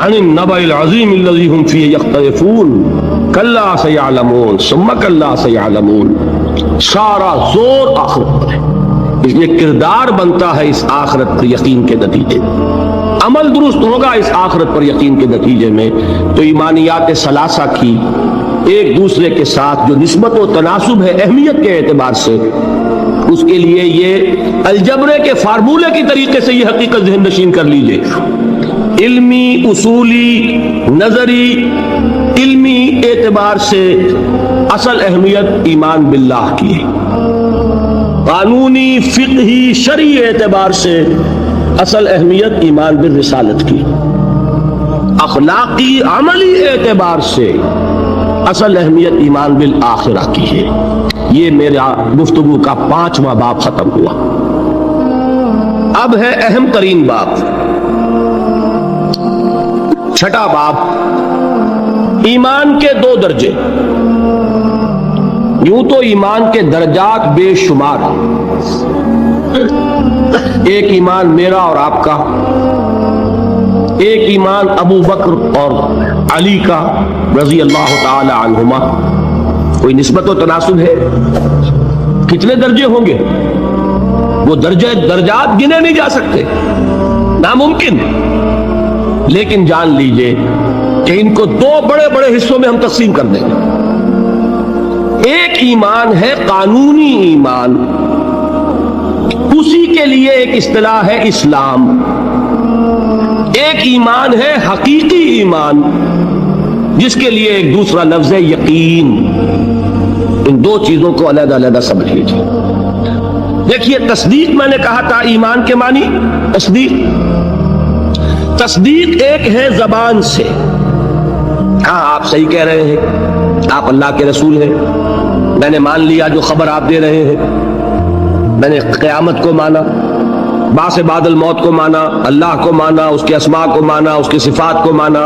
عن النبأ العظیم الذی هم فیہ یختلفون کلا سیعلمون ثم کلا سیعلمون. سارا زور آخرت پر ہے، اس لیے کردار بنتا ہے اس آخرت پر یقین کے نتیجے میں، عمل درست ہوگا اس آخرت پر یقین کے نتیجے میں. تو ایمانیات ثلاثہ کی ایک دوسرے کے ساتھ جو نسبت و تناسب ہے اہمیت کے اعتبار سے، اس کے لیے یہ الجبرے کے فارمولے کی طریقے سے یہ حقیقت ذہن نشین کر لیجئے. علمی، اصولی، نظری، علمی اعتبار سے اصل اہمیت ایمان باللہ کی ہے، قانونی، فقہی، شرعی اعتبار سے اصل اہمیت ایمان بالرسالت کی، اخلاقی، عملی اعتبار سے اصل اہمیت ایمان بالآخرہ کی ہے. یہ میرا گفتگو کا 5واں باب ختم ہوا. اب ہے اہم ترین باب، 6واں باب، ایمان کے 2 درجے. یوں تو ایمان کے درجات بے شمار ہیں، ایک ایمان میرا اور آپ کا، ایک ایمان ابو بکر اور علی کا رضی اللہ تعالی عنہما. کوئی نسبت و تناسب ہے؟ کتنے درجے ہوں گے؟ وہ درجات گنے نہیں جا سکتے، ناممکن. لیکن جان لیجئے کہ ان کو 2 بڑے بڑے حصوں میں ہم تقسیم کر دیں گے. ایک ایمان ہے قانونی ایمان، اسی کے لیے ایک اصطلاح ہے اسلام. ایک ایمان ہے حقیقی ایمان، جس کے لیے ایک دوسرا لفظ ہے یقین. ان 2 چیزوں کو علیحدہ علیحدہ سمجھ لیجیے. دیکھیے، تصدیق میں نے کہا تھا ایمان کے معنی تصدیق ایک ہے زبان سے، ہاں آپ صحیح کہہ رہے ہیں، آپ اللہ کے رسول ہیں، میں نے مان لیا جو خبر آپ دے رہے ہیں، میں نے قیامت کو مانا، بعث بعد الموت کو مانا، اللہ کو مانا، اس کے اسماء کو مانا، اس کی صفات کو مانا.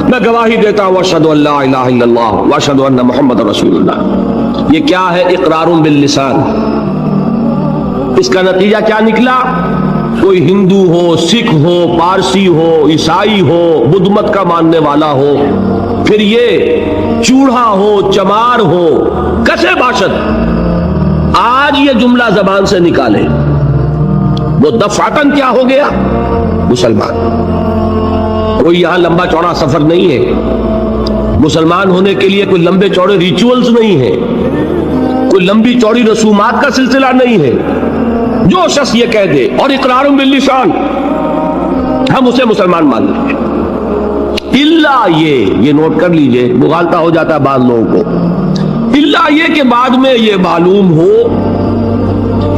میں گواہی دیتا ہوں واشہد ان لا الہ الا اللہ واشہد ان محمد رسول اللہ. یہ کیا ہے؟ اقرار باللسان. اس کا نتیجہ کیا نکلا؟ کوئی ہندو ہو، سکھ ہو، پارسی ہو، عیسائی ہو، بدھ مت کا ماننے والا ہو، پھر یہ چوڑا ہو، چمار ہو، کسے باشد، آج یہ جملہ زبان سے نکالے، وہ دفعتاً کیا ہو گیا؟ مسلمان. کوئی یہاں لمبا چوڑا سفر نہیں ہے. مسلمان ہونے کے لیے کوئی لمبے چوڑے ریچولز نہیں ہے، کوئی لمبی چوڑی رسومات کا سلسلہ نہیں ہے. جو شخص یہ کہہ دے اور اقرار باللسان، ہم اسے مسلمان مان لیں گے. الا یہ نوٹ کر لیجئے، مغالطہ ہو جاتا ہے بعض لوگوں کو. الا یہ کہ بعد میں یہ معلوم ہو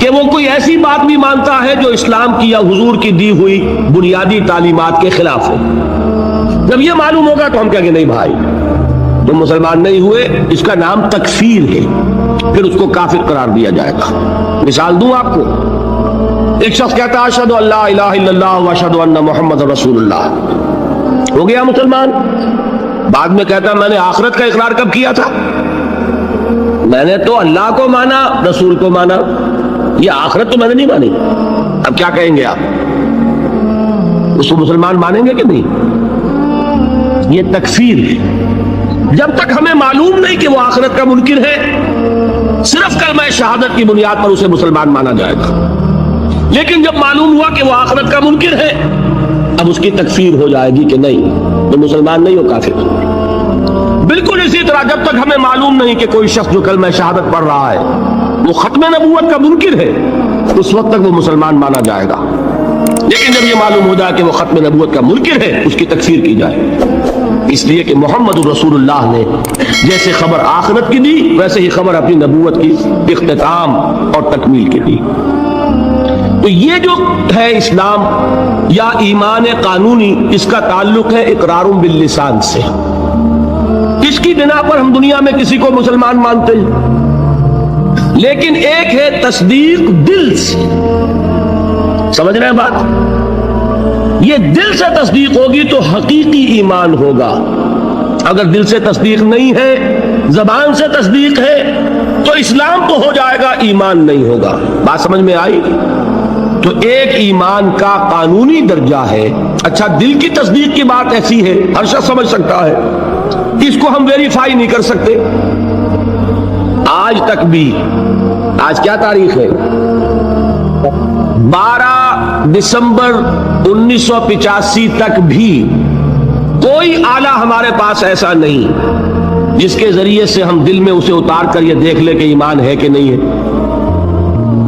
کہ وہ کوئی ایسی بات بھی مانتا ہے جو اسلام کی یا حضور کی دی ہوئی بنیادی تعلیمات کے خلاف ہو. جب یہ معلوم ہوگا تو ہم کہیں گے نہیں بھائی تم مسلمان نہیں ہوئے، اس کا نام تکفیر ہے، پھر اس کو کافر قرار دیا جائے گا. مثال دوں آپ کو، ایک شخص کہتا ہے اشہد ان لا الہ الا اللہ واشہد ان محمد رسول اللہ، ہو گیا مسلمان. بعد میں کہتا ہے میں نے آخرت کا اقرار کب کیا تھا؟ میں نے تو اللہ کو مانا، رسول کو مانا، یہ آخرت تو میں نے نہیں مانی. اب کیا کہیں گے آپ؟ اس کو مسلمان مانیں گے کہ نہیں؟ یہ تکفیر ہے. جب تک ہمیں معلوم نہیں کہ وہ آخرت کا منکر ہے، صرف کلمہ شہادت کی بنیاد پر اسے مسلمان مانا جائے گا. لیکن جب معلوم ہوا کہ وہ آخرت کا منکر ہے، اب اس کی تکفیر ہو جائے گی کہ نہیں تو مسلمان نہیں ہو، کافر. بالکل اسی طرح جب تک ہمیں معلوم نہیں کہ کوئی شخص جو کلمہ شہادت پڑھ رہا ہے وہ ختم نبوت کا منکر ہے، اس وقت تک وہ مسلمان مانا جائے گا. لیکن جب یہ معلوم ہو جائے کہ وہ ختم نبوت کا منکر ہے، اس کی تکفیر کی جائے. اس لیے کہ محمد الرسول اللہ نے جیسے خبر آخرت کی دی، ویسے ہی خبر اپنی نبوت کی اختتام اور تکمیل کی دی. تو یہ جو ہے اسلام یا ایمان قانونی، اس کا تعلق ہے اقرار باللسان سے. اس کی بنا پر ہم دنیا میں کسی کو مسلمان مانتے ہیں. لیکن ایک ہے تصدیق دل سے، سمجھ رہے ہیں بات؟ یہ دل سے تصدیق ہوگی تو حقیقی ایمان ہوگا. اگر دل سے تصدیق نہیں ہے، زبان سے تصدیق ہے، تو اسلام تو ہو جائے گا، ایمان نہیں ہوگا. بات سمجھ میں آئی؟ تو ایک ایمان کا قانونی درجہ ہے. اچھا دل کی تصدیق کی بات ایسی ہے ہر شخص سمجھ سکتا ہے, اس کو ہم ویریفائی نہیں کر سکتے. آج تک بھی, آج کیا تاریخ ہے, 12 دسمبر 1985 تک بھی کوئی آلہ ہمارے پاس ایسا نہیں جس کے ذریعے سے ہم دل میں اسے اتار کر یہ دیکھ لیں کہ ایمان ہے کہ نہیں ہے.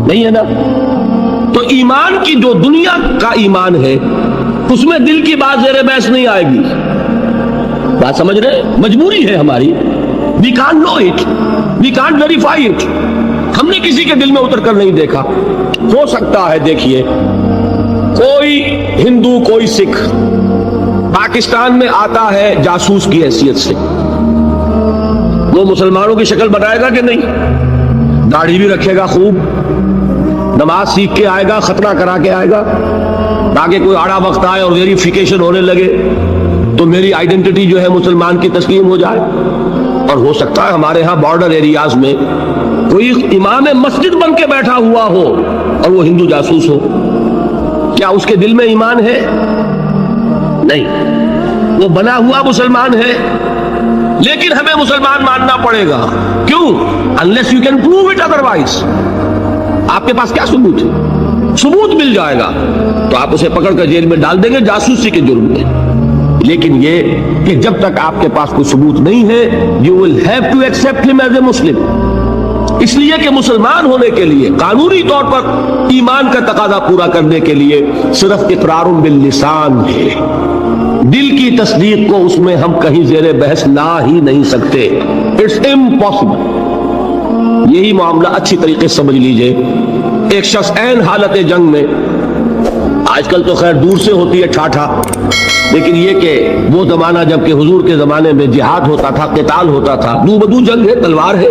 نہیں ہے نا. تو ایمان کی جو دنیا کا ایمان ہے اس میں دل کی بات زیر بحث نہیں آئے گی. بات سمجھ رہے, مجبوری ہے ہماری. We can't know it, we can't verify it. ہم نے کسی کے دل میں اتر کر نہیں دیکھا. ہو سکتا ہے دیکھیے کوئی ہندو کوئی سکھ پاکستان میں آتا ہے جاسوس کی حیثیت سے, وہ مسلمانوں کی شکل بنائے گا کہ نہیں؟ داڑھی بھی رکھے گا خوب, نماز سیکھ کے آئے گا, ختنہ کرا کے آئے گا, تاکہ کوئی آڑا وقت آئے اور ویریفیکیشن ہونے لگے تو میری آئیڈینٹی جو ہے مسلمان کی تسلیم ہو جائے. اور ہو سکتا ہے ہمارے ہاں بارڈر ایریاز میں کوئی امام مسجد بن کے بیٹھا ہوا ہو اور وہ ہندو جاسوس ہو. کیا اس کے دل میں ایمان ہے؟ نہیں, وہ بنا ہوا مسلمان ہے, لیکن ہمیں مسلمان ماننا پڑے گا. کیوں؟ unless you can prove it otherwise. آپ کے پاس کیا ثبوت ہے؟ ثبوت مل جائے گا تو آپ اسے پکڑ کر جیل میں ڈال دیں گے جاسوسی کے جرم میں. لیکن یہ کہ جب تک آپ کے پاس کوئی ثبوت نہیں ہے you will have to accept him as a Muslim. اس لیے کہ مسلمان ہونے کے لیے قانونی طور پر ایمان کا تقاضا پورا کرنے کے لیے صرف اقرار باللسان ہے. دل کی تصدیق کو اس میں ہم کہیں زیر بحث لا ہی نہیں سکتے. It's impossible. یہی معاملہ اچھی طریقے سے سمجھ لیجئے. ایک شخص عین حالت جنگ میں, آج کل تو خیر دور سے ہوتی ہے ٹھاٹھا, لیکن یہ کہ وہ زمانہ جب کہ حضور کے زمانے میں جہاد ہوتا تھا, قتال ہوتا تھا, دو بدو جنگ ہے, تلوار ہے.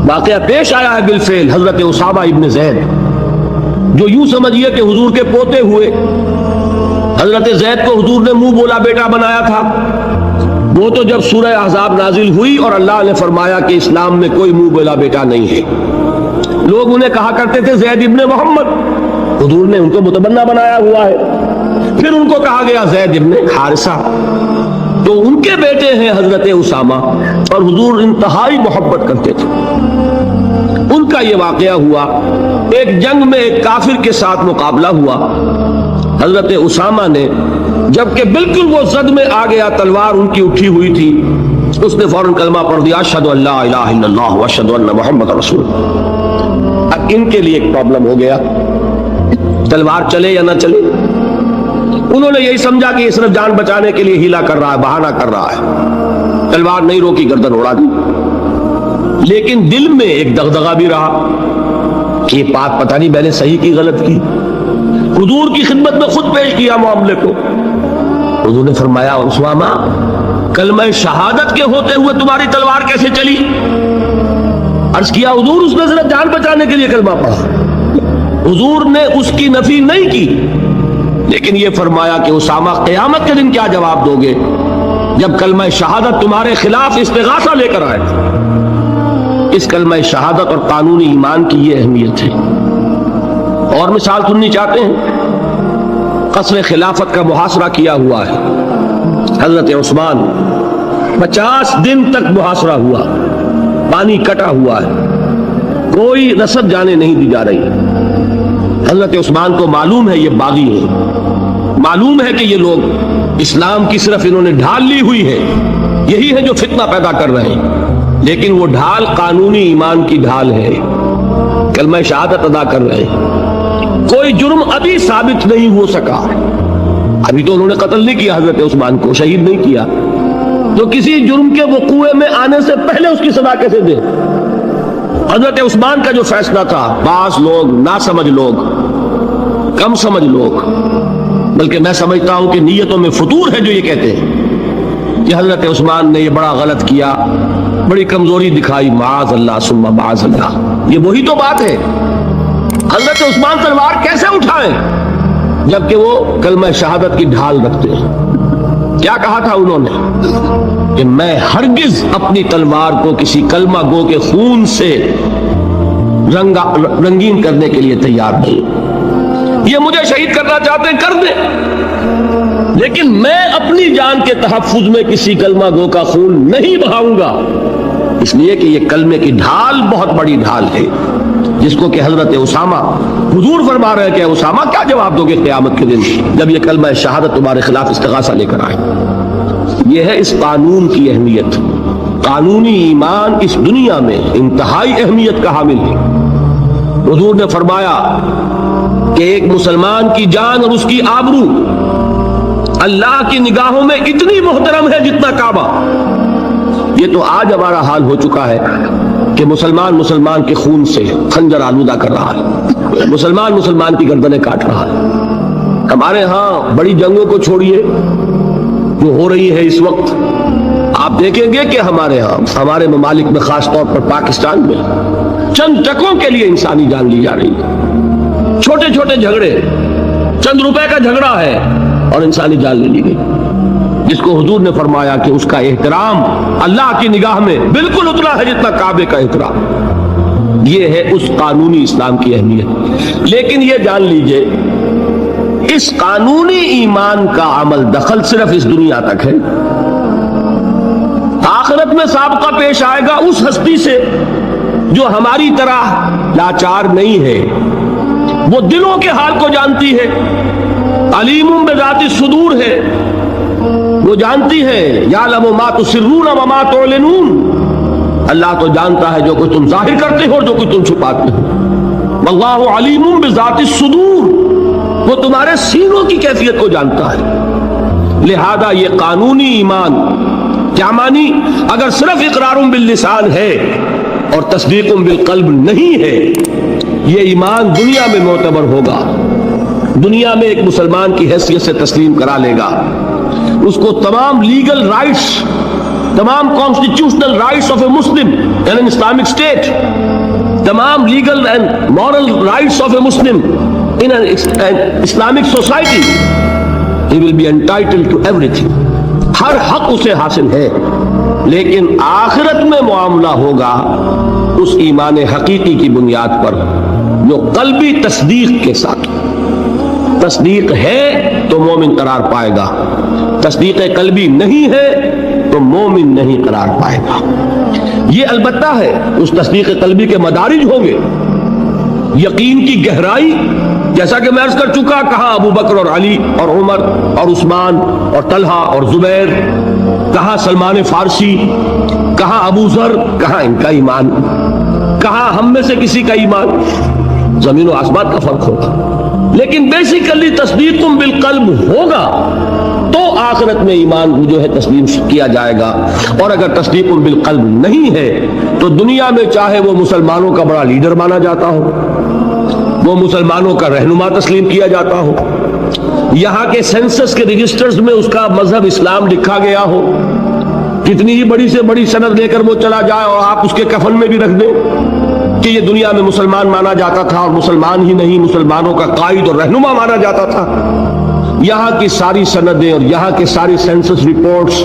واقعہ پیش آیا ہے بالفعل حضرت اسامہ ابن زید, جو یوں سمجھیے کہ حضور کے پوتے ہوئے. حضرت زید کو حضور نے منہ بولا بیٹا بنایا تھا. وہ تو جب سورہ احزاب نازل ہوئی اور اللہ نے فرمایا کہ اسلام میں کوئی منہ بولا بیٹا نہیں ہے, لوگ انہیں کہا کرتے تھے زید ابن محمد. حضور نے ان کو متبنہ بنایا ہوا ہے. پھر ان کو کہا گیا زید ابن حارثہ, تو ان کے بیٹے ہیں حضرت اسامہ, اور حضور انتہائی محبت کرتے تھے. ان کا یہ واقعہ ہوا, ایک جنگ میں ایک کافر کے ساتھ مقابلہ ہوا. حضرت اسامہ نے جبکہ بالکل وہ زد میں آ گیا, تلوار ان کی اٹھی ہوئی تھی, اس نے فوراً کلمہ پڑھ دیا اشہد ان لا الہ الا اللہ واشہد ان محمد رسول اللہ. اب ان کے لیے ایک پرابلم ہو گیا, تلوار چلے یا نہ چلے. انہوں نے یہی سمجھا کہ یہ صرف جان بچانے کے لیے ہیلا کر رہا ہے, بہانہ کر رہا ہے. تلوار نہیں روکی, گردن اڑا دی. لیکن دل میں ایک دغدغہ بھی رہا کہ یہ بات پتہ نہیں میں نے صحیح کی غلط کی. حضور کی خدمت میں خود پیش کیا معاملے کو. حضور نے فرمایا اسامہ کلمہ شہادت کے ہوتے ہوئے تمہاری تلوار کیسے چلی؟ عرض کیا حضور اس نے صرف جان بچانے کے لیے کلمہ پڑھا. حضور نے اس کی نفی نہیں کی, لیکن یہ فرمایا کہ اسامہ قیامت کے دن کیا جواب دو گے جب کلمہ شہادت تمہارے خلاف استغاثہ لے کر آئے. اس کلمہ شہادت اور قانونی ایمان کی یہ اہمیت ہے. اور مثال سننی چاہتے ہیں؟ قصر خلافت کا محاصرہ کیا ہوا ہے. حضرت عثمان 50 دن تک محاصرہ ہوا, پانی کٹا ہوا ہے, کوئی رسد جانے نہیں دی جا رہی. حضرت عثمان کو معلوم ہے یہ باغی ہیں, معلوم ہے کہ یہ لوگ اسلام کی صرف انہوں نے ڈھال لی ہوئی ہے, یہی ہے جو فتنہ پیدا کر رہے ہیں. لیکن وہ ڈھال قانونی ایمان کی ڈھال ہے, کلمہ شہادت ادا کر رہے ہیں. کوئی جرم ابھی ثابت نہیں ہو سکا, ابھی تو انہوں نے قتل نہیں کیا حضرت عثمان کو, شہید نہیں کیا, تو کسی جرم کے وقوع میں آنے سے پہلے اس کی سزا کیسے دیں؟ حضرت عثمان کا جو فیصلہ تھا, بعض لوگ ناسمجھ لوگ, کم سمجھ لوگ, بلکہ میں سمجھتا ہوں کہ نیتوں میں فطور ہے جو یہ کہتے ہیں کہ حضرت عثمان نے یہ بڑا غلط کیا, بڑی کمزوری دکھائی, معاذ اللہ ثم معاذ اللہ. یہ وہی تو بات ہے. حضرت عثمان تلوار کیسے اٹھائیں جبکہ وہ کلمہ شہادت کی ڈھال رکھتے ہیں؟ کیا کہا تھا انہوں نے کہ میں ہرگز اپنی تلوار کو کسی کلمہ گو کے خون سے رنگین کرنے کے لیے تیار نہیں. یہ مجھے شہید کرنا چاہتے ہیں، کر دیں، لیکن میں اپنی جان کے تحفظ میں کسی کلمہ گو کا خون نہیں بہاؤں گا، اس لیے کہ یہ کلمے کی ڈھال بہت بڑی ڈھال ہے، جس کو کہ حضرت اسامہ، حضور فرما رہے ہیں کہ اسامہ کیا جواب دو گے قیامت کے دن جب یہ کلمہ شہادت تمہارے خلاف استغاثہ لے کر آئے۔ یہ ہے اس قانون کی اہمیت۔ قانونی ایمان اس دنیا میں انتہائی اہمیت کا حامل ہے۔ حضور نے فرمایا کہ ایک مسلمان کی جان اور اس کی آبرو اللہ کی نگاہوں میں اتنی محترم ہے جتنا کعبہ۔ یہ تو آج ہمارا حال ہو چکا ہے کہ مسلمان کے خون سے خنجر آلودہ کر رہا ہے، مسلمان کی گردنیں کاٹ رہا ہے۔ ہمارے ہاں بڑی جنگوں کو چھوڑیے جو ہو رہی ہے اس وقت، آپ دیکھیں گے کہ ہمارے ہاں، ہمارے ممالک میں، خاص طور پر پاکستان میں، چند ٹکوں کے لیے انسانی جان لی جا رہی ہے۔ چھوٹے چھوٹے جھگڑے، چند روپے کا جھگڑا ہے اور انسانی جان لے لی گئی، جس کو حضور نے فرمایا کہ اس کا احترام اللہ کی نگاہ میں بالکل اتنا ہے جتنا کعبے کا احترام۔ یہ ہے اس قانونی اسلام کی اہمیت۔ لیکن یہ جان لیجئے اس قانونی ایمان کا عمل دخل صرف اس دنیا تک ہے، آخرت میں سابقہ پیش آئے گا اس ہستی سے جو ہماری طرح لاچار نہیں ہے، وہ دلوں کے حال کو جانتی ہے، علیم بذات الصدور ہے، وہ جانتی ہے یعلم ما تسرون وما تعلنون، اللہ تو جانتا ہے جو کچھ تم ظاہر کرتے ہو اور جو کچھ تم چھپاتے ہو، واللہ علیم بذات الصدور، وہ تمہارے سینوں کی کیفیت کو جانتا ہے۔ لہذا یہ قانونی ایمان کیا مانی؟ اگر صرف اقرار باللسان ہے اور تصدیق بالقلب نہیں ہے، یہ ایمان دنیا میں معتبر ہوگا، دنیا میں ایک مسلمان کی حیثیت سے تسلیم کرا لے گا، اس کو تمام لیگل رائٹس، تمام constitutional rights of a Muslim in an Islamic state, تمام legal and moral rights of a Muslim in an Islamic society, he will be entitled to everything. ہر حق اسے حاصل ہے، لیکن آخرت میں معاملہ ہوگا اس ایمان حقیقی کی بنیاد پر جو قلبی تصدیق کے ساتھ، تصدیق ہے تو مومن قرار پائے گا، تصدیق قلبی نہیں ہے تو مومن نہیں قرار پائے گا۔ یہ البتہ ہے اس تصدیق قلبی کے مدارج ہوں گے، یقین کی گہرائی، جیسا کہ میں عرض کر چکا، کہاں ابو بکر اور علی اور عمر اور عثمان اور طلحہ اور زبیر، کہاں سلمان فارسی، کہاں ابو ذر، کہاں ان کا ایمان، کہاں ہم میں سے کسی کا ایمان، زمین و آسمان کا فرق ہوگا، لیکن بیسیکلی تصدیق بالقلب ہوگا تو آخرت میں ایمان جو ہے تسلیم کیا جائے گا، اور اگر تصدیق بالقلب نہیں ہے تو دنیا میں چاہے وہ مسلمانوں کا بڑا لیڈر مانا جاتا ہو، وہ مسلمانوں کا رہنما تسلیم کیا جاتا ہو، یہاں کے سینسس کے رجسٹرز میں اس کا مذہب اسلام لکھا گیا ہو، کتنی ہی بڑی سے بڑی سند لے کر وہ چلا جائے اور آپ اس کے کفن میں بھی رکھ دیں کہ یہ دنیا میں مسلمان مانا جاتا تھا، اور مسلمان ہی نہیں مسلمانوں کا قائد اور رہنما مانا جاتا تھا، یہاں کی ساری سندیں اور یہاں کے ساری سینسس رپورٹس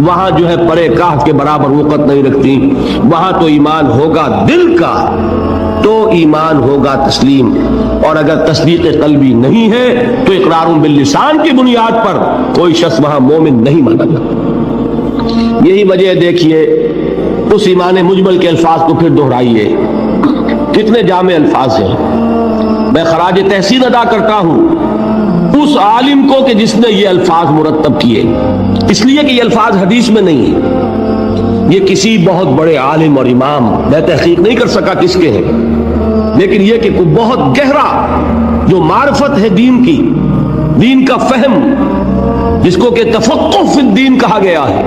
وہاں جو ہے پرے کاف کے برابر وقت نہیں رکھتی۔ وہاں تو ایمان ہوگا دل کا تو ایمان ہوگا تسلیم، اور اگر تصدیق قلبی نہیں ہے تو اقرار باللسان کی بنیاد پر کوئی شخص وہاں مومن نہیں مانا جاتا۔ یہی وجہ دیکھیے اس ایمان مجمل کے الفاظ کو پھر دہرائیے، کتنے جامع الفاظ ہیں۔ میں خراج تحسین ادا کرتا ہوں اس عالم کو کہ جس نے یہ الفاظ مرتب کیے، اس لیے کہ یہ الفاظ حدیث میں نہیں ہیں، یہ کسی بہت بڑے عالم اور امام، میں تحقیق نہیں کر سکا کس کے ہیں، لیکن یہ کہ کوئی بہت گہرا جو معرفت ہے دین کی، دین کا فہم، جس کو کہ تفقہ فی الدین کہا گیا ہے،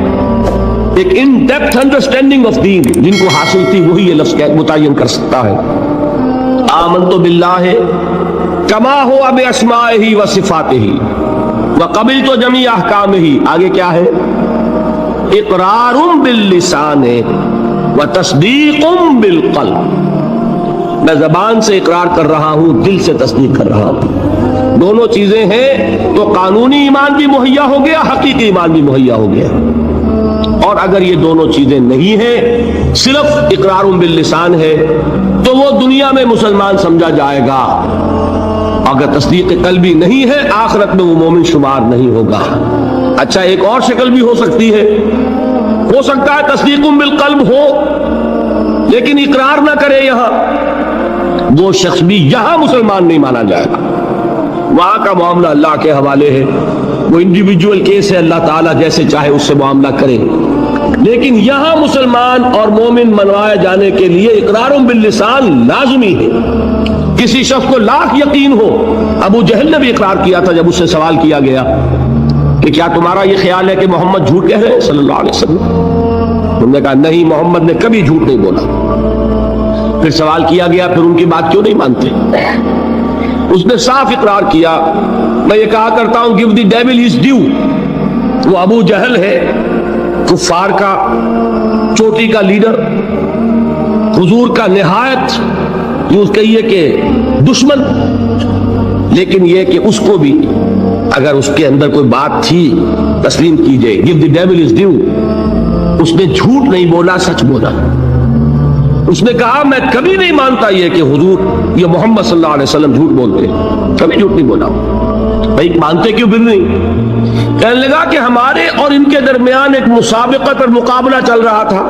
ایک ان ڈیپتھ انڈرسٹینڈنگ آف دین جن کو حاصل تھی، وہی یہ لفظ متعین کر سکتا ہے۔ آمنت باللہ کما ہوا باسمائہ و صفاتہ وقبلت جمیع احکامہ، آگے کیا ہے؟ اقرار باللسان و تصدیق بالقلب، میں زبان سے اقرار کر رہا ہوں، دل سے تصدیق کر رہا ہوں، دونوں چیزیں ہیں تو قانونی ایمان بھی مہیا ہو گیا، حقیقی ایمان بھی مہیا ہو گیا۔ اور اگر یہ دونوں چیزیں نہیں ہیں، صرف اقرار باللسان ہے، تو وہ دنیا میں مسلمان سمجھا جائے گا اگر تصدیق قلبی نہیں ہے آخرت میں وہ مومن شمار نہیں ہوگا. اچھا ایک اور شکل بھی ہو سکتی ہے، ہو سکتا ہے تصدیق بالقلب ہو لیکن اقرار نہ کرے، یہاں وہ شخص بھی یہاں مسلمان نہیں مانا جائے گا. وہاں کا معاملہ اللہ کے حوالے ہے، وہ انڈیویجول کیس ہے، اللہ تعالیٰ جیسے چاہے اس سے معاملہ کرے. لیکن یہاں مسلمان اور مومن منوائے جانے کے لیے اقرار باللسان لازمی ہے. کسی شخص کو لاکھ یقین ہو، ابو جہل نے بھی اقرار کیا تھا جب اس سے سوال کیا گیا کہ کیا تمہارا یہ خیال ہے کہ محمد جھوٹ کہہ رہے ہیں صلی اللہ علیہ وسلم؟ انہوں نے کہا نہیں، محمد نے کبھی جھوٹ نہیں بولا. پھر سوال کیا گیا پھر ان کی بات کیوں نہیں مانتے؟ اس نے صاف اقرار کیا، میں یہ کہا کرتا ہوں give the devil his due. وہ ابو جہل ہے، کفار کا چوٹی کا لیڈر، حضور کا نہایت یوں کہیے کہ دشمن، لیکن یہ کہ اس کو بھی اگر اس کے اندر کوئی بات تھی تسلیم کیجئے. give the devil his due. اس نے جھوٹ نہیں بولا، سچ بولا. اس نے کہا میں کبھی نہیں مانتا یہ کہ حضور یہ محمد صلی اللہ علیہ وسلم جھوٹ بولتے، کبھی جھوٹ نہیں بولا. بھائی مانتے کیوں پھر نہیں؟ کہنے لگا کہ ہمارے اور ان کے درمیان ایک مسابقت اور مقابلہ چل رہا تھا.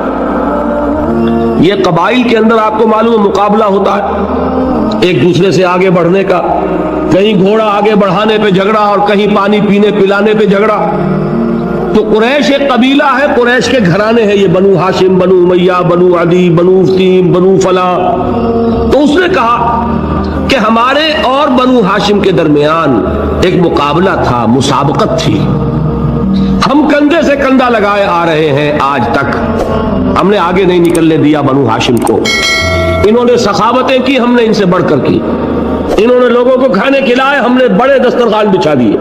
یہ قبائل کے اندر آپ کو معلوم ہے مقابلہ ہوتا ہے ایک دوسرے سے آگے بڑھنے کا، کہیں گھوڑا آگے بڑھانے پہ جھگڑا اور کہیں پانی پینے پلانے پہ جھگڑا. تو قریش ایک قبیلہ ہے، قریش کے گھرانے ہیں یہ، بنو ہاشم، بنو امیہ، بنو عدی، بنو فیم، بنو فلاں. تو اس نے کہا کہ ہمارے اور بنو ہاشم کے درمیان ایک مقابلہ تھا، مسابقت تھی. ہم کندھے سے کندھا لگائے آ رہے ہیں آج تک، ہم نے آگے نہیں نکلنے دیا بنو ہاشم کو. انہوں نے سخاوتیں کی، ہم نے ان سے بڑھ کر کی. انہوں نے لوگوں کو کھانے کھلائے، ہم نے بڑے دسترخوان بچھا دیے.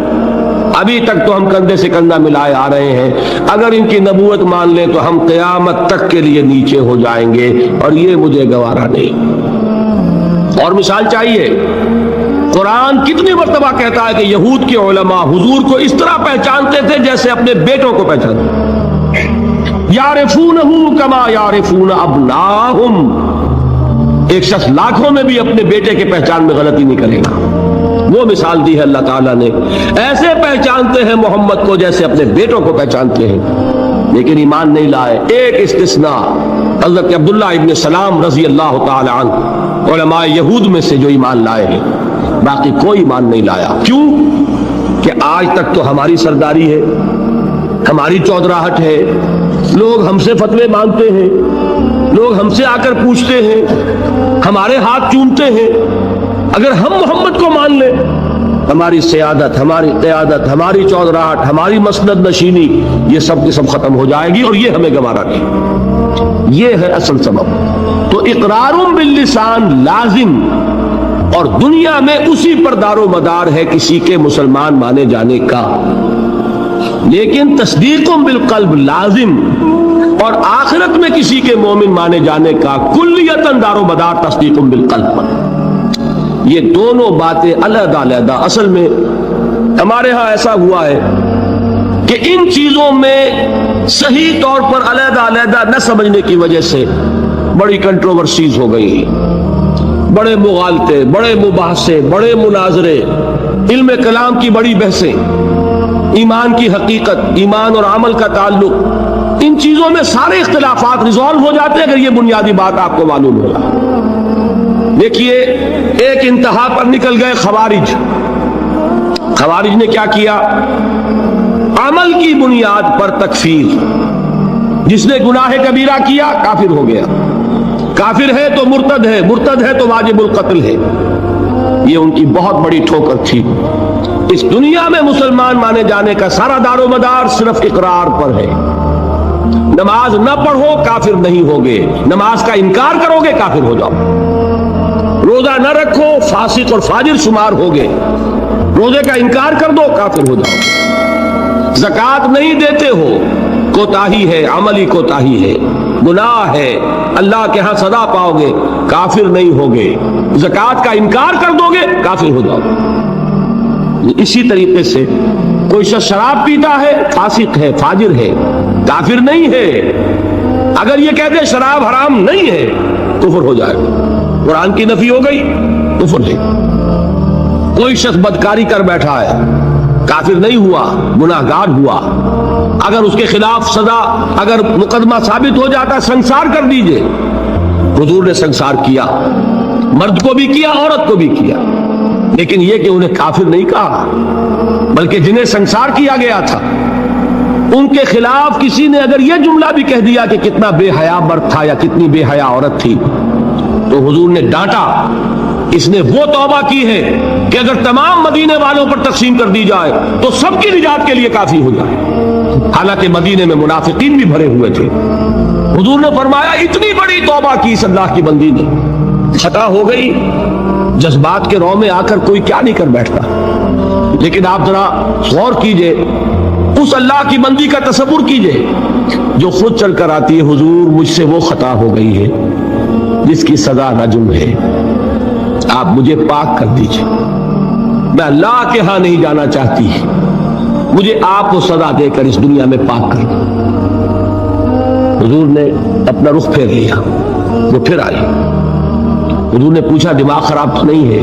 ابھی تک تو ہم کندھے سے کندھا ملائے آ رہے ہیں. اگر ان کی نبوت مان لیں تو ہم قیامت تک کے لیے نیچے ہو جائیں گے، اور یہ مجھے گوارا نہیں. اور مثال چاہیے، قرآن کتنی مرتبہ کہتا ہے کہ یہود کے علماء حضور کو اس طرح پہچانتے تھے جیسے اپنے بیٹوں کو پہچانتے. یعرفونہ کما یعرفون ابناہم. ایک شخص لاکھوں میں بھی اپنے بیٹے کے پہچان میں غلطی نہیں کرے گا. وہ مثال دی ہے اللہ تعالیٰ نے، ایسے پہچانتے ہیں محمد کو جیسے اپنے بیٹوں کو پہچانتے ہیں، لیکن ایمان نہیں لائے. ایک استثناء حضرت عبداللہ ابن سلام رضی اللہ تعالی عنہ، علماء یہود میں سے جو ایمان لائے ہیں، باقی کوئی ایمان نہیں لایا. کیوں؟ کہ آج تک تو ہماری سرداری ہے، ہماری چودراہٹ ہے، لوگ ہم سے فتوے مانگتے ہیں، لوگ ہم سے آ کر پوچھتے ہیں، ہمارے ہاتھ چومتے ہیں. اگر ہم محمد کو مان لیں، ہماری سیادت، ہماری قیادت، ہماری چودراہٹ، ہماری مسند نشینی، یہ سب کی سب ختم ہو جائے گی، اور یہ ہمیں گوارا نہیں. یہ ہے اصل سبب. تو اقرار باللسان لازم، اور دنیا میں اسی پر دار و مدار ہے کسی کے مسلمان مانے جانے کا. لیکن تصدیق بالقلب لازم، اور آخرت میں کسی کے مومن مانے جانے کا کلیتاً دار و مدار تصدیق بالقلب. یہ دونوں باتیں علیحدہ علیحدہ. اصل میں ہمارے ہاں ایسا ہوا ہے کہ ان چیزوں میں صحیح طور پر علیحدہ علیحدہ نہ سمجھنے کی وجہ سے بڑی کنٹروورسیز ہو گئی ہیں، بڑے مغالطے، بڑے مباحثے، بڑے مناظرے، علم کلام کی بڑی بحثیں، ایمان کی حقیقت، ایمان اور عمل کا تعلق، ان چیزوں میں سارے اختلافات ریزالو ہو جاتے ہیں اگر یہ بنیادی بات آپ کو معلوم ہو. دیکھیے ایک انتہا پر نکل گئے خوارج. خوارج نے کیا کیا؟ عمل کی بنیاد پر تکفیر. جس نے گناہ کبیرہ کیا کافر ہو گیا، کافر ہے تو مرتد ہے، مرتد ہے تو واجب القتل ہے. یہ ان کی بہت بڑی ٹھوکر تھی. اس دنیا میں مسلمان مانے جانے کا سارا دار و مدار صرف اقرار پر ہے. نماز نہ پڑھو کافر نہیں ہوگے، نماز کا انکار کرو گے کافر ہو جاؤ. روزہ نہ رکھو فاسق اور فاجر شمار ہوگے، روزے کا انکار کر دو کافر ہو جاؤ. زکوٰۃ نہیں دیتے ہو، کوتاہی ہے، عملی کوتاہی ہے، گناہ ہے، اللہ کے ہاں سزا پاؤ گے، کافر نہیں ہوگے. زکوٰۃ کا انکار کر دو گے کافر ہو جاؤ. اسی طریقے سے کوئی شخص شراب پیتا ہے فاسق ہے، فاجر ہے، کافر نہیں ہے. اگر یہ کہتے شراب حرام نہیں ہے کفر ہو جائے گا. قرآن کی نفی ہو گئی، کفر ہے. کوئی شخص بدکاری کر بیٹھا ہے، کافر نہیں ہوا، گناہگار ہوا، اگر اس کے خلاف سزا، اگر مقدمہ ثابت ہو جاتا سنسار کر دیجئے۔ حضور نے سنسار کیا، مرد کو بھی کیا، عورت کو بھی کیا، لیکن یہ کہ انہیں کافر نہیں کہا، بلکہ جنہیں سنسار کیا گیا تھا ان کے خلاف کسی نے اگر یہ جملہ بھی کہہ دیا کہ کتنا بے حیا مرد تھا یا کتنی بے حیا عورت تھی، تو حضور نے ڈانٹا، اس نے وہ توبہ کی ہے کہ اگر تمام مدینے والوں پر تقسیم کر دی جائے تو سب کی نجات کے لیے کافی ہو جائے، حالانکہ مدینے میں منافقین بھی بھرے ہوئے تھے۔ حضور نے فرمایا اتنی بڑی توبہ کی اس اللہ کی بندی نے، خطا ہو گئی، جذبات کے رو میں آ کر کوئی کیا نہیں کر بیٹھتا، لیکن آپ ذرا غور کیجئے، اس اللہ کی بندی کا تصور کیجئے جو خود چل کر آتی ہے، حضور مجھ سے وہ خطا ہو گئی ہے جس کی سزا رجم ہے، آپ مجھے پاک کر دیجئے، میں اللہ کے ہاں نہیں جانا چاہتی، مجھے آپ کو سزا دے کر اس دنیا میں پاک کر دیں۔ حضور نے اپنا رخ پھیر لیا، وہ پھر آئی۔ حضور نے پوچھا دماغ خراب تو نہیں ہے؟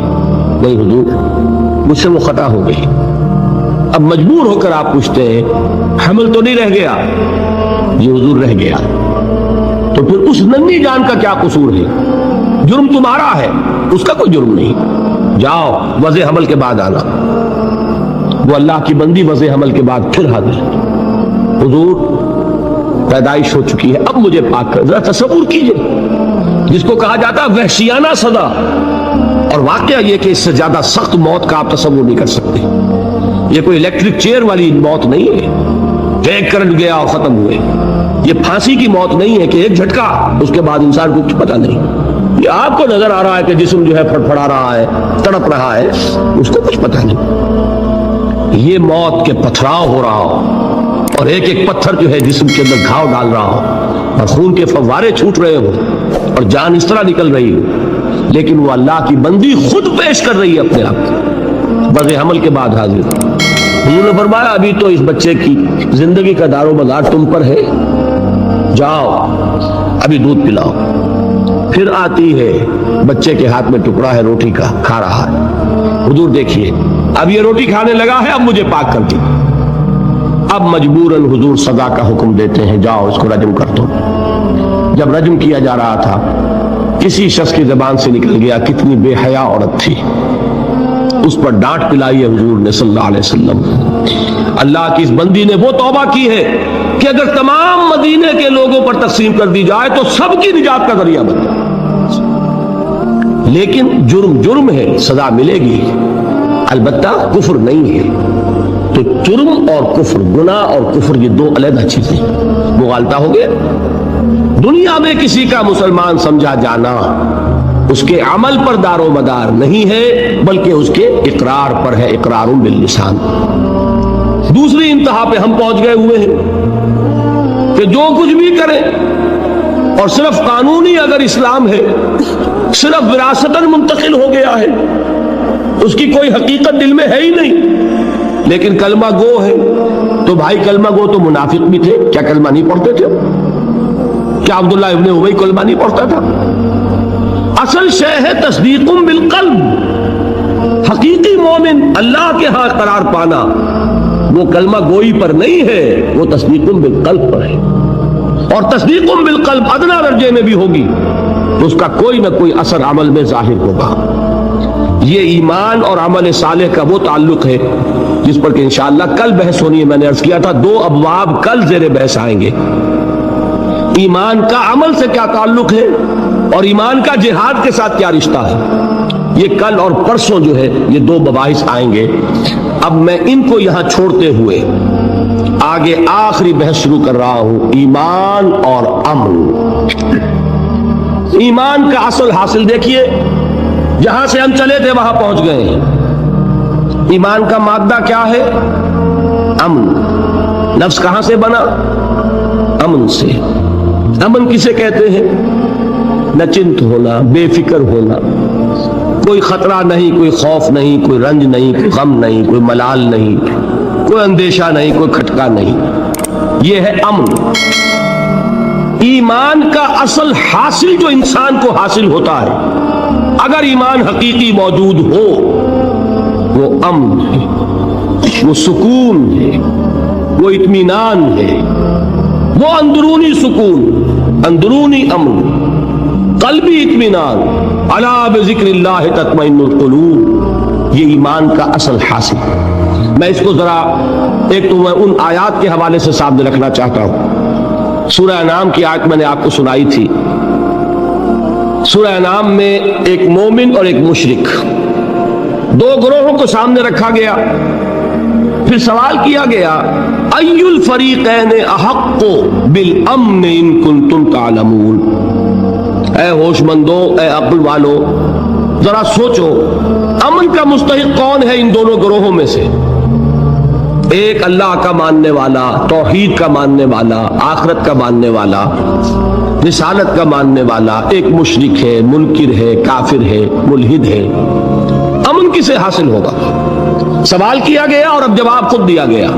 نہیں حضور، مجھ سے وہ خطا ہو گئی۔ اب مجبور ہو کر آپ پوچھتے ہیں حمل تو نہیں رہ گیا؟ یہ حضور رہ گیا۔ تو پھر اس ننھی جان کا کیا قصور ہے؟ جرم تمہارا ہے، اس کا کوئی جرم نہیں، جاؤ وضع حمل کے بعد آنا۔ وہ اللہ کی بندی وضع حمل کے بعد پھر حاضر، حضور پیدائش ہو چکی ہے، اب مجھے پاک کر۔ ذرا تصور کیجئے، جس کو کہا جاتا ہے وحشیانہ سزا، اور واقعہ یہ کہ اس سے زیادہ سخت موت کا آپ تصور نہیں کر سکتے۔ یہ کوئی الیکٹرک چیئر والی موت نہیں ہے کہ ایک کرنٹ گیا اور ختم ہوئے، یہ پھانسی کی موت نہیں ہے کہ ایک جھٹکا اس کے بعد انسان کو کچھ پتہ نہیں۔ یہ آپ کو نظر آ رہا ہے کہ جسم جو ہے پھڑپڑا رہا ہے، تڑپ رہا ہے، اس کو کچھ پتہ نہیں۔ یہ موت کے پتھراؤ ہو رہا ہو اور ایک ایک پتھر جو ہے جسم کے اندر گھاؤ ڈال رہا ہو اور خون کے فوارے چھوٹ رہے ہو اور جان اس طرح نکل رہی ہو، لیکن وہ اللہ کی بندی خود پیش کر رہی ہے اپنے آپ کو، وضع حمل کے بعد حاضر۔ حضور نے فرمایا ابھی تو اس بچے کی زندگی کا دار و مدار تم پر ہے، جاؤ ابھی دودھ پلاؤ۔ پھر آتی ہے، بچے کے ہاتھ میں ٹکڑا ہے روٹی کا، کھا رہا ہے۔ حضور دیکھیے اب یہ روٹی کھانے لگا ہے، اب مجھے پاک کر دی۔ اب مجبوراً حضور سزا کا حکم دیتے ہیں، جاؤ اس کو رجم کر دو۔ جب رجم کیا جا رہا تھا کسی شخص کی زبان سے نکل گیا کتنی بے حیا عورت تھی، اس پر ڈانٹ پلائی ہے حضور نے صلی اللہ علیہ وسلم۔ اللہ کی اس بندی نے وہ توبہ کی ہے کہ اگر تمام مدینے کے لوگوں پر تقسیم کر دی جائے تو سب کی نجات کا ذریعہ بنے، لیکن جرم جرم ہے، سزا ملے گی، البتہ کفر نہیں ہے۔ تو جرم اور کفر، گناہ اور کفر، یہ دو علیحدہ چیزیں، مغالطہ ہو گیا۔ دنیا میں کسی کا مسلمان سمجھا جانا اس کے عمل پر دار و مدار نہیں ہے، بلکہ اس کے اقرار پر ہے، اقرار باللسان۔ دوسری انتہا پہ ہم پہنچ گئے ہوئے ہیں کہ جو کچھ بھی کریں، اور صرف قانونی اگر اسلام ہے، صرف وراثتاً منتقل ہو گیا ہے، اس کی کوئی حقیقت دل میں ہے ہی نہیں، لیکن کلمہ گو ہے، تو بھائی کلمہ گو تو منافق بھی تھے، کیا کلمہ نہیں پڑھتے تھے؟ کیا عبداللہ ابن ابی کلمہ نہیں پڑھتا تھا؟ اصل شے ہے تصدیق بالقلب۔ حقیقی مومن اللہ کے ہاں قرار پانا وہ کلمہ گوئی پر نہیں ہے، وہ تصدیق بالقلب پر ہے، اور تصدیق بالقلب ادنا درجے میں بھی ہوگی تو اس کا کوئی نہ کوئی اثر عمل میں ظاہر ہوگا۔ یہ ایمان اور عمل صالح کا وہ تعلق ہے جس پر کہ انشاءاللہ کل بحث ہونی ہے۔ میں نے عرض کیا تھا 2 ابواب کل زیر بحث آئیں گے، ایمان کا عمل سے کیا تعلق ہے اور ایمان کا جہاد کے ساتھ کیا رشتہ ہے، یہ کل اور پرسوں جو ہے یہ 2 مباحث آئیں گے۔ اب میں ان کو یہاں چھوڑتے ہوئے آگے آخری بحث شروع کر رہا ہوں، ایمان اور عمل۔ ایمان کا اصل حاصل دیکھیے، جہاں سے ہم چلے تھے وہاں پہنچ گئے ہیں۔ ایمان کا مادہ کیا ہے؟ امن۔ نفس کہاں سے بنا؟ امن سے۔ امن کسے کہتے ہیں؟ نچنت ہونا، بے فکر ہونا، کوئی خطرہ نہیں، کوئی خوف نہیں، کوئی رنج نہیں، کوئی غم نہیں، کوئی ملال نہیں، کوئی اندیشہ نہیں، کوئی کھٹکا نہیں، یہ ہے امن۔ ایمان کا اصل حاصل جو انسان کو حاصل ہوتا ہے، اگر ایمان حقیقی موجود ہو وہ امن ہے, وہ سکون ہے, وہ اطمینان ہے, وہ اندرونی سکون, اندرونی امن, قلبی اطمینان. الا بذکر اللہ تطمئن القلوب, یہ ایمان کا اصل حاصل. میں اس کو ذرا ایک تو میں ان آیات کے حوالے سے سامنے رکھنا چاہتا ہوں. سورہ انعام کی آیت میں نے آپ کو سنائی تھی. سورہ انعام میں ایک مومن اور ایک مشرک, دو گروہوں کو سامنے رکھا گیا. پھر سوال کیا گیا ای الفریقین احق بالامن ان کنتم تعلمون. اے ہوش مندو, اے عقل والو, ذرا سوچو امن کا مستحق کون ہے ان دونوں گروہوں میں سے. ایک اللہ کا ماننے والا, توحید کا ماننے والا, آخرت کا ماننے والا, رسالت کا ماننے والا. ایک مشرک ہے, منکر ہے, کافر ہے, ملحد ہے. امن کسے حاصل ہوگا؟ سوال کیا گیا اور اب جواب خود دیا گیا.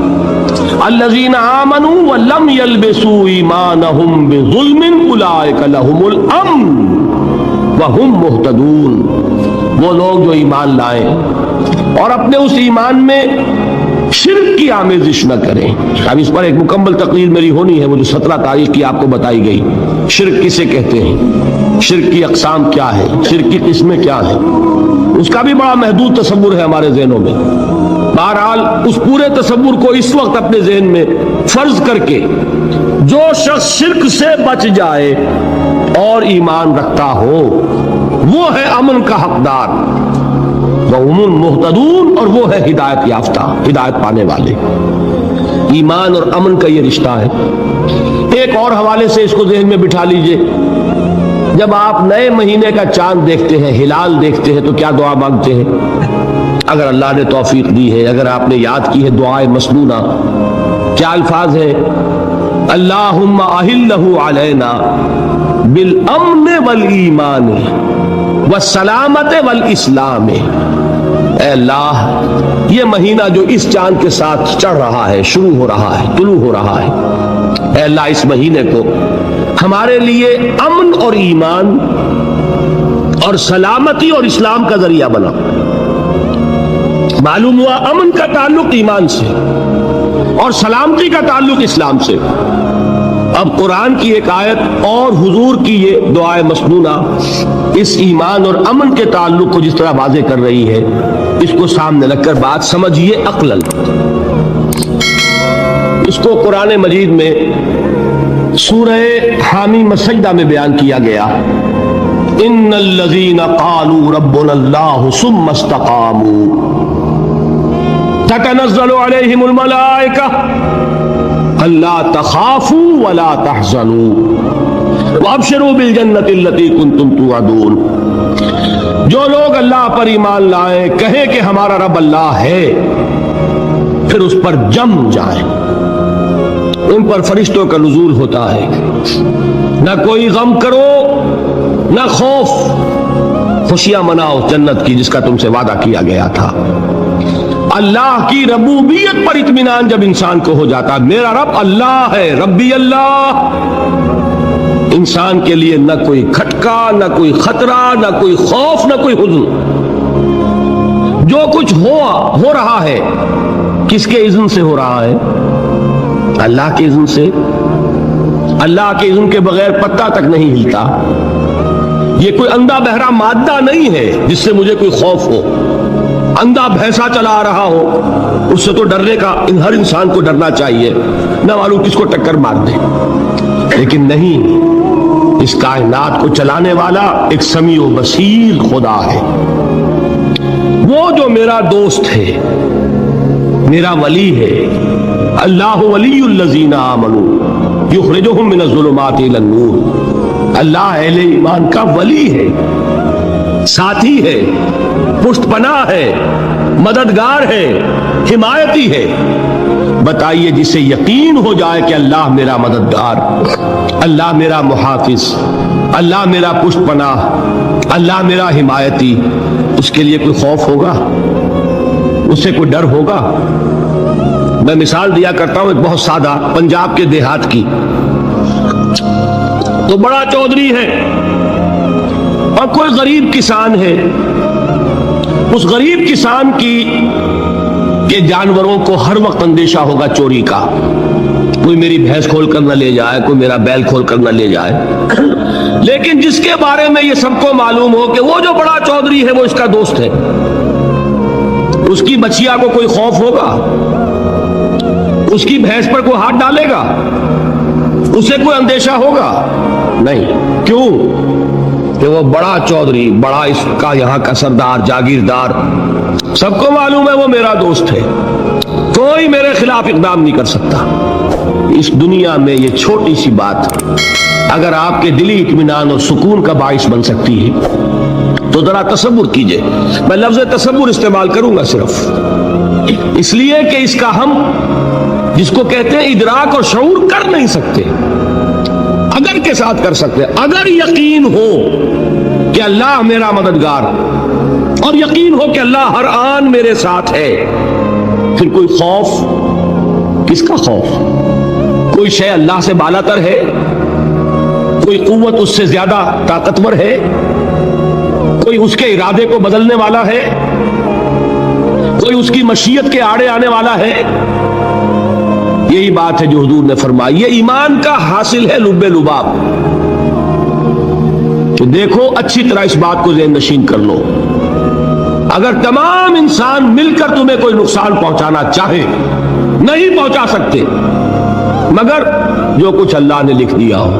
الذین آمنوا ولم یلبسوا ایمانہم بظلم اولئک لہم الامن وہم مہتدون. وہ لوگ جو ایمان لائیں اور اپنے اس ایمان میں شرک کی آمیزش نہ کریں. اب اس پر ایک مکمل تقریر میری ہونی ہے, وہ جو 17 تاریخ کی آپ کو بتائی گئی. شرک کسے کہتے ہیں, شرک کی اقسام کیا ہے, شرک کی قسمیں کیا ہیں, اس کا بھی بڑا محدود تصور ہے ہمارے ذہنوں میں. بہرحال اس پورے تصور کو اس وقت اپنے ذہن میں فرض کر کے جو شخص شرک سے بچ جائے اور ایمان رکھتا ہو وہ ہے امن کا حقدار, وَهُمُ الْمُهْتَدُونَ, اور وہ ہے ہدایت یافتہ, ہدایت پانے والے. ایمان اور امن کا یہ رشتہ ہے. ایک اور حوالے سے اس کو ذہن میں بٹھا لیجئے. جب آپ نئے مہینے کا چاند دیکھتے ہیں, ہلال دیکھتے ہیں, تو کیا دعا مانگتے ہیں؟ اگر اللہ نے توفیق دی ہے, اگر آپ نے یاد کی ہے دعائے مسنونہ, کیا الفاظ ہے؟ اللہم اہلہ علینا بالامن والایمان والسلامت والاسلام. اے اللہ, یہ مہینہ جو اس چاند کے ساتھ چڑھ رہا ہے, شروع ہو رہا ہے, طلوع ہو رہا ہے, اے اللہ اس مہینے کو ہمارے لیے امن اور ایمان اور سلامتی اور اسلام کا ذریعہ بنا. معلوم ہوا امن کا تعلق ایمان سے اور سلامتی کا تعلق اسلام سے. اب قرآن کی ایک آیت اور حضور کی یہ دعائے مسنونہ اس ایمان اور امن کے تعلق کو جس طرح واضح کر رہی ہے, اس کو سامنے رکھ کر بات سمجھیے عقلاً. اس کو قرآن مجید میں سورہ حامیم السجدہ میں بیان کیا گیا. ان الذین قالوا ربنا اللہ ثم استقاموا تتنزل علیہم الملائکہ الا تخافوا ولا تحزنوا وابشروا بالجنۃ التي كنتم توعدون. جو لوگ اللہ پر ایمان لائیں, کہیں کہ ہمارا رب اللہ ہے, پھر اس پر جم جائیں. ان پر فرشتوں کا نزول ہوتا ہے. نہ کوئی غم کرو نہ خوف, خوشیاں مناؤ جنت کی جس کا تم سے وعدہ کیا گیا تھا. اللہ کی ربوبیت پر اطمینان جب انسان کو ہو جاتا, میرا رب اللہ ہے, ربی اللہ, انسان کے لیے نہ کوئی کھٹکا, نہ کوئی خطرہ, نہ کوئی خوف, نہ کوئی حزن. جو کچھ ہو رہا ہے کس کے اذن سے ہو رہا ہے؟ اللہ کے اذن سے. اللہ کے اذن کے بغیر پتہ تک نہیں ہلتا. یہ کوئی اندھا بہرا مادہ نہیں ہے جس سے مجھے کوئی خوف ہو. اندھا بھینسا چلا آ رہا ہو اس سے تو ڈرنے کا ہر انسان کو ڈرنا چاہیے, نہ معلوم کس کو ٹکر مار دے. لیکن نہیں, اس کائنات کو چلانے والا ایک سمیع و بصیر خدا ہے. وہ جو میرا دوست ہے, میرا ولی ہے. اللہ ولی الذین آمنوا یخرجہم من الظلمات الی النور. اللہ اہل ایمان کا ولی ہے, ساتھی ہے, پشت پناہ ہے, مددگار ہے, حمایتی ہے. بتائیے جسے یقین ہو جائے کہ اللہ میرا مددگار, اللہ میرا محافظ, اللہ میرا پشت پناہ, اللہ میرا حمایتی, اس کے لیے کوئی خوف ہوگا؟ اس سے کوئی ڈر ہوگا؟ میں مثال دیا کرتا ہوں ایک بہت سادہ پنجاب کے دیہات کی. تو بڑا چودھری ہے اور کوئی غریب کسان ہے, اس غریب کسان کی کہ جانوروں کو ہر وقت اندیشہ ہوگا چوری کا، کوئی میری بھینس کھول کر نہ لے جائے، کوئی میرا بیل کھول کر نہ لے جائے، لیکن جس کے بارے میں یہ سب کو معلوم ہو کہ وہ جو بڑا چودھری ہے وہ اس کا دوست ہے، اس کی بچیا کو کوئی خوف ہوگا؟ اس کی بھینس پر کوئی ہاتھ ڈالے گا؟ اسے کوئی اندیشہ ہوگا؟ نہیں۔ کیوں؟ کہ وہ بڑا چودھری، بڑا اس کا یہاں کا سردار، جاگیردار، سب کو معلوم ہے وہ میرا دوست ہے، کوئی میرے خلاف اقدام نہیں کر سکتا۔ اس دنیا میں یہ چھوٹی سی بات اگر آپ کے دلی اطمینان اور سکون کا باعث بن سکتی ہے تو ذرا تصور کیجئے۔ میں لفظ تصور استعمال کروں گا صرف اس لیے کہ اس کا ہم جس کو کہتے ہیں ادراک اور شعور کر نہیں سکتے، اگر کے ساتھ کر سکتے۔ اگر یقین ہو کہ اللہ میرا مددگار اور یقین ہو کہ اللہ ہر آن میرے ساتھ ہے، پھر کوئی خوف، کس کا خوف؟ کوئی شے اللہ سے بالا تر ہے؟ کوئی قوت اس سے زیادہ طاقتور ہے؟ کوئی اس کے ارادے کو بدلنے والا ہے؟ کوئی اس کی مشیت کے آڑے آنے والا ہے؟ یہی بات ہے جو حضور نے فرمائی، یہ ایمان کا حاصل ہے لب لباب، کہ دیکھو اچھی طرح اس بات کو ذہن نشین کر لو، اگر تمام انسان مل کر تمہیں کوئی نقصان پہنچانا چاہے نہیں پہنچا سکتے مگر جو کچھ اللہ نے لکھ دیا ہو،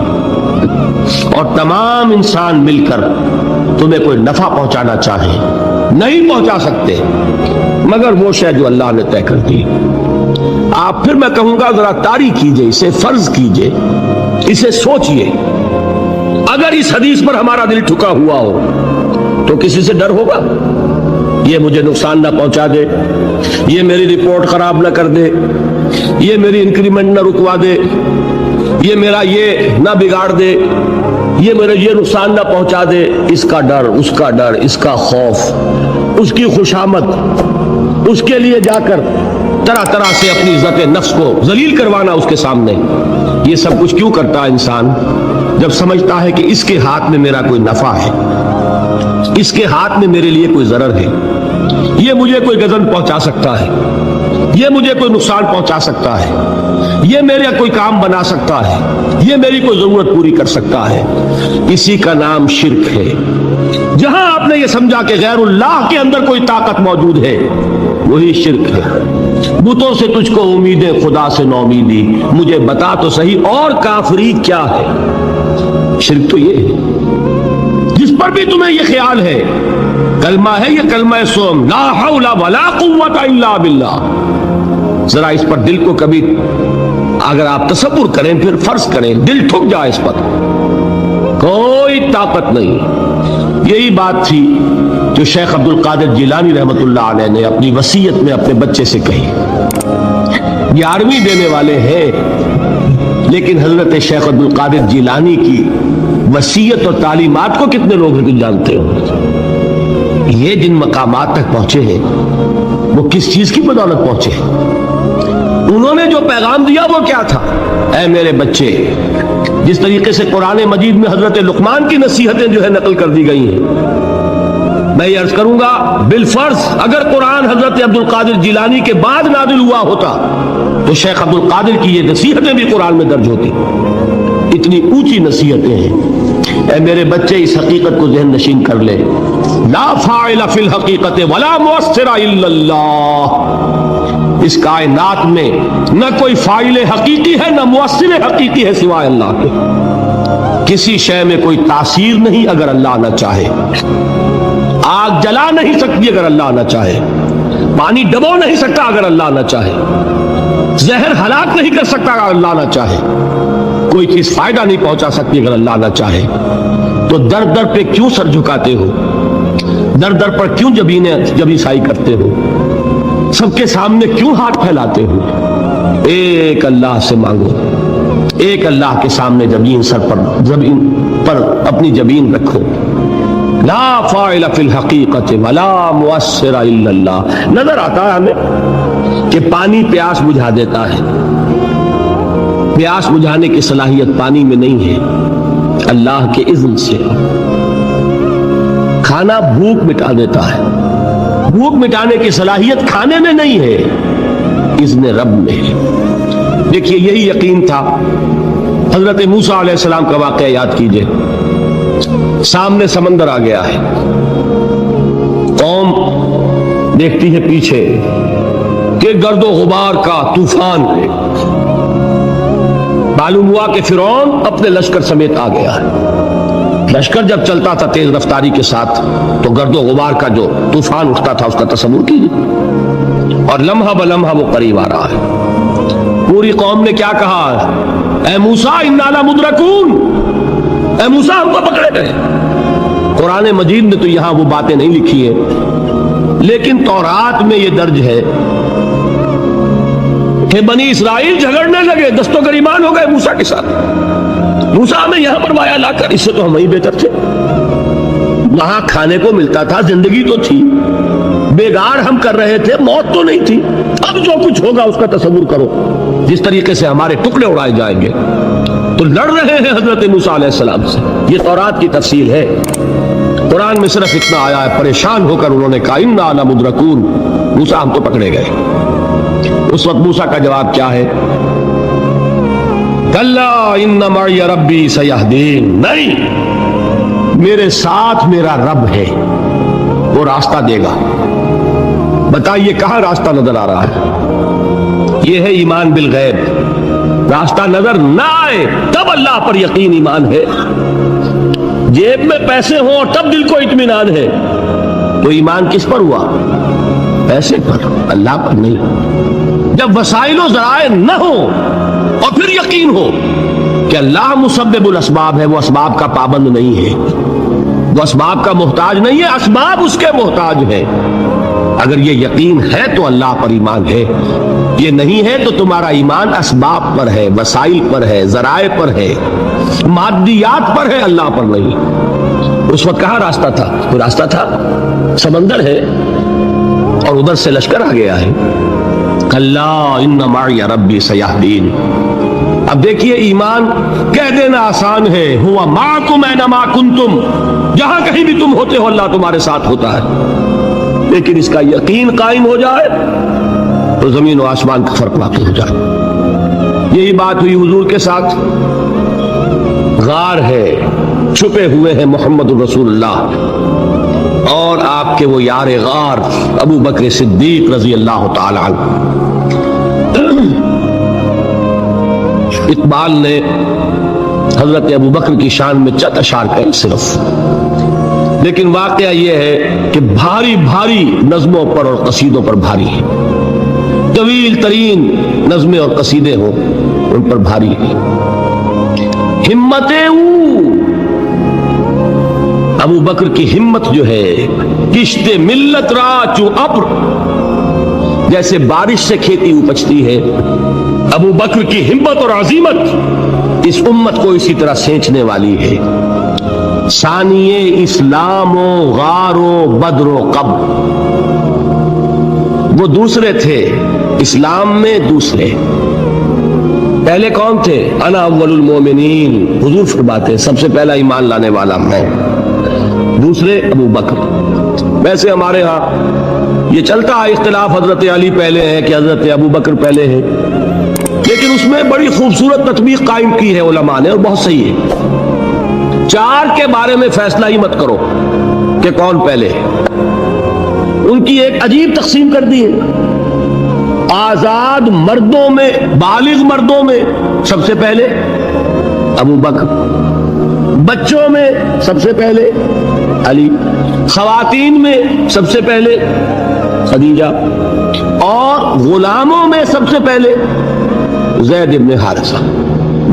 اور تمام انسان مل کر تمہیں کوئی نفع پہنچانا چاہے نہیں پہنچا سکتے مگر وہ شے جو اللہ نے طے کر دی۔ آپ پھر میں کہوں گا ذرا طاری کیجئے، اسے فرض کیجئے، اسے سوچئے، اگر اس حدیث پر ہمارا دل ٹھکا ہوا ہو تو کسی سے ڈر ہوگا؟ یہ مجھے نقصان نہ پہنچا دے، یہ میری رپورٹ خراب نہ کر دے، یہ میری انکریمنٹ نہ رکوا دے، یہ میرا یہ نہ بگاڑ دے، یہ میرے یہ نقصان نہ پہنچا دے۔ اس کا ڈر، اس کا ڈر، اس کا خوف، اس کی خوشامد، اس کے لیے جا کر طرح طرح سے اپنی عزت نفس کو ذلیل کروانا اس کے سامنے، یہ سب کچھ کیوں کرتا ہے انسان؟ جب سمجھتا ہے کہ اس کے ہاتھ میں میرا کوئی نفع ہے، اس کے ہاتھ میں میرے لیے کوئی ضرر ہے، یہ مجھے کوئی غضب پہنچا سکتا ہے، یہ مجھے کوئی نقصان پہنچا سکتا ہے، یہ میرا کوئی کام بنا سکتا ہے، یہ میری کوئی ضرورت پوری کر سکتا ہے، اسی کا نام شرک ہے۔ جہاں آپ نے یہ سمجھا کہ غیر اللہ کے اندر کوئی طاقت موجود ہے وہی شرک ہے۔ بتوں سے تجھ کو امیدیں، خدا سے نومیدی، مجھے بتا تو صحیح اور کافری کیا ہے؟ شرک تو یہ ہے جس پر بھی تمہیں یہ خیال ہے، کلمہ ہے یہ کلمہ سوم، لا حول ولا قوت الا باللہ، ذرا اس پر دل کو کبھی اگر آپ تصور کریں، پھر فرض کریں، دل ٹھک جائے اس پر، کوئی طاقت نہیں۔ یہی بات تھی جو شیخ عبد القادر جیلانی رحمۃ اللہ علیہ نے اپنی وصیت میں اپنے بچے سے کہی۔ 11ویں دینے والے ہیں لیکن حضرت شیخ عبد القادر جیلانی کی وصیت اور تعلیمات کو کتنے لوگ جانتے ہو؟ یہ جن مقامات تک پہنچے ہیں وہ کس چیز کی بدولت پہنچے ہیں؟ انہوں نے جو پیغام دیا وہ کیا تھا؟ اے میرے بچے، جس طریقے سے قرآن مجید میں حضرت لقمان کی نصیحتیں جو ہے نقل کر دی گئی ہیں، میں یہ عرض کروں گا بالفرض اگر قرآن حضرت عبد القادر جیلانی کے بعد نازل ہوا ہوتا تو شیخ عبد القادر کی یہ نصیحتیں بھی قرآن میں درج ہوتی، اتنی اونچی نصیحتیں ہیں۔ اے میرے بچے، اس حقیقت کو ذہن نشین کر لے، لا فاعل فی الحقیقت ولا مؤثر الا اللہ، اس کائنات میں نہ کوئی فاعل حقیقی ہے نہ مؤثر حقیقی ہے سوائے اللہ کے۔ کسی شے میں کوئی تاثیر نہیں اگر اللہ نہ چاہے، آگ جلا نہیں سکتی اگر اللہ نہ چاہے، پانی ڈبو نہیں سکتا اگر اللہ نہ چاہے، زہر ہلاک نہیں کر سکتا اگر اللہ نہ چاہے، کوئی چیز فائدہ نہیں پہنچا سکتی اگر اللہ نہ چاہے۔ تو در در پہ کیوں سر جھکاتے ہو؟ در در پر کیوں جبیں سائی کرتے ہو؟ سب کے سامنے کیوں ہاتھ پھیلاتے ہو؟ ایک اللہ سے مانگو، ایک اللہ کے سامنے جبین سر پر اپنی جبین رکھو۔ لا فاعل فی الحقیقت ولا مؤثر الا اللہ۔ نظر آتا ہے ہمیں کہ پانی پیاس بجھا دیتا ہے، پیاس بجھانے کی صلاحیت پانی میں نہیں ہے، اللہ کے اذن سے۔ کھانا بھوک مٹا دیتا ہے، بھوک مٹانے کی صلاحیت کھانے میں نہیں ہے، اذن رب میں ہے۔ دیکھیے یہی یقین تھا۔ حضرت موسیٰ علیہ السلام کا واقعہ یاد کیجئے، سامنے سمندر آ گیا ہے، قوم دیکھتی ہے پیچھے کہ گرد و غبار کا طوفان ہے، معلوم ہوا کہ فرعون اپنے لشکر سمیت آ گیا ہے۔ لشکر جب چلتا تھا تیز رفتاری کے ساتھ تو گرد و غبار کا جو طوفان اٹھتا تھا اس کا تصور کیجیے، اور لمحہ بلمحہ وہ قریب آ رہا ہے۔ پوری قوم نے کیا کہا؟ اے موسیٰ انا لمدرکون، اے موسیٰ ہم کو پکڑے گئے۔ قرآن مجید نے تو یہاں وہ باتیں نہیں لکھی ہیں، لیکن تورات میں یہ درج ہے کہ بنی اسرائیل جھگڑنے لگے، دست و گریبان ہو گئے موسیٰ کے ساتھ۔ موسیٰ ہمیں یہاں پر وایا لا کر، اس سے تو ہم ہی بہتر تھے، وہاں کھانے کو ملتا تھا، زندگی تو تھی، بیگار ہم کر رہے تھے، موت تو نہیں تھی۔ اب جو کچھ ہوگا اس کا تصور کرو، جس طریقے سے ہمارے ٹکڑے اڑائے جائیں گے۔ تو لڑ رہے ہیں حضرت موسیٰ علیہ السلام سے، یہ تورات کی تفصیل ہے۔ قرآن میں صرف اتنا آیا ہے، پریشان ہو کر انہوں نے کہا انا لمدرکون، موسیٰ ہم تو پکڑے گئے۔ اس وقت موسیٰ کا جواب کیا ہے؟ کلا ان معی ربی سیہدین، نہیں، میرے ساتھ میرا رب ہے، وہ راستہ دے گا۔ بتائیے کہاں راستہ نظر آ رہا ہے؟ یہ ہے ایمان بالغیب۔ راستہ نظر نہ آئے تب اللہ پر یقین ایمان ہے۔ جیب میں پیسے ہوں اور تب دل کو اطمینان ہے تو ایمان کس پر ہوا؟ پیسے پر، اللہ پر نہیں۔ جب وسائل و ذرائع نہ ہو اور پھر یقین ہو کہ اللہ مسبب الاسباب ہے، وہ اسباب کا پابند نہیں ہے، وہ اسباب کا محتاج نہیں ہے، اسباب اس کے محتاج ہے۔ اگر یہ یقین ہے تو اللہ پر ایمان ہے، یہ نہیں ہے تو تمہارا ایمان اسباب پر ہے، وسائل پر ہے، ذرائع پر ہے، مادیات پر ہے، اللہ پر نہیں۔ اس وقت کہاں راستہ تھا؟ کوئی راستہ تھا؟ سمندر ہے اور ادھر سے لشکر آ گیا ہے۔ کلا ان معی ربی سیہدین۔ اب دیکھیے ایمان کہہ دینا آسان ہے، ہوا معکم اینما کنتم، جہاں کہیں بھی تم ہوتے ہو اللہ تمہارے ساتھ ہوتا ہے، لیکن اس کا یقین قائم ہو جائے تو زمین و آسمان کا فرق واقع ہو جائے۔ یہی بات ہوئی حضور کے ساتھ۔ غار ہے، چھپے ہوئے ہیں محمد الرسول اللہ اور آپ کے وہ یار غار ابو بکر صدیق رضی اللہ تعالی عنہ۔ اقبال نے حضرت ابو بکر کی شان میں چند اشعار کہے صرف، لیکن واقعہ یہ ہے کہ بھاری بھاری نظموں پر اور قصیدوں پر بھاری ہے، طویل ترین نظمیں اور قصیدے ہوں ان پر بھاری ہے۔ ہمتیں ابو بکر کی ہمت جو ہے، کشت ملت را چو ابر، جیسے بارش سے کھیتی اپجتی ہے، ابو بکر کی ہمت اور عظیمت اس امت کو اسی طرح سینچنے والی ہے۔ ثانیے اسلام و غار و بدر و قبر، وہ دوسرے تھے اسلام میں، دوسرے پہلے کون تھے؟ انا اول المومنین، حضور فرماتے سب سے پہلا ایمان لانے والا میں، دوسرے ابو بکر۔ ویسے ہمارے ہاں یہ چلتا ہے اختلاف، حضرت علی پہلے ہے کہ حضرت ابو بکر پہلے ہے، لیکن اس میں بڑی خوبصورت تطبیق قائم کی ہے علماء نے اور بہت صحیح ہے۔ چار کے بارے میں فیصلہ ہی مت کرو کہ کون پہلے ہے، ان کی ایک عجیب تقسیم کر دی ہے۔ آزاد مردوں میں، بالغ مردوں میں سب سے پہلے ابو بکر، بچوں میں سب سے پہلے علی، خواتین میں سب سے پہلے خدیجہ، اور غلاموں میں سب سے پہلے زید ابن حارثہ۔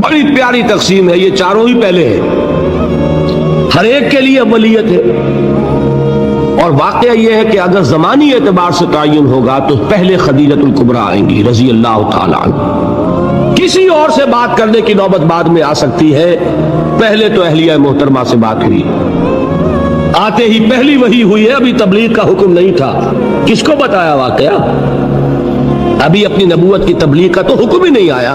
بڑی پیاری تقسیم ہے، یہ چاروں ہی پہلے ہیں، ہر ایک کے لیے اولیت ہے۔ اور واقعہ یہ ہے کہ اگر زمانی اعتبار سے تعین ہوگا تو پہلے خدیجۃ الکبریٰ آئیں گی رضی اللہ تعالی عنہ، کسی اور سے بات کرنے کی نوبت بعد میں آ سکتی ہے، پہلے تو اہلیہ محترمہ سے بات ہوئی، آتے ہی پہلی وحی ہوئی ہے، ابھی تبلیغ کا حکم نہیں تھا۔ کس کو بتایا واقعہ؟ ابھی اپنی نبوت کی تبلیغ کا تو حکم ہی نہیں آیا،